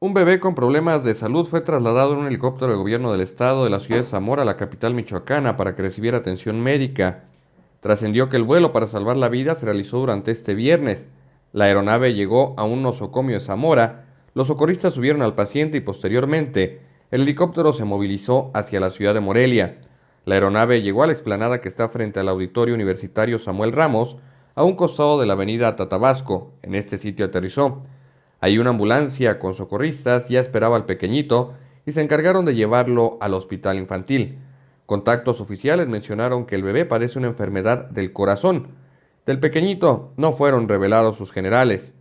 Un bebé con problemas de salud fue trasladado en un helicóptero del gobierno del estado de la ciudad de Zamora, la capital michoacana, para que recibiera atención médica. Trascendió que el vuelo para salvar la vida se realizó durante este viernes. La aeronave llegó a un nosocomio de Zamora, los socorristas subieron al paciente y posteriormente el helicóptero se movilizó hacia la ciudad de Morelia. La aeronave llegó a la explanada que está frente al Auditorio Universitario Samuel Ramos, a un costado de la avenida Tatabasco. En este sitio aterrizó. Ahí una ambulancia con socorristas ya esperaba al pequeñito y se encargaron de llevarlo al hospital infantil. Contactos oficiales mencionaron que el bebé padece una enfermedad del corazón. Del pequeñito no fueron revelados sus generales.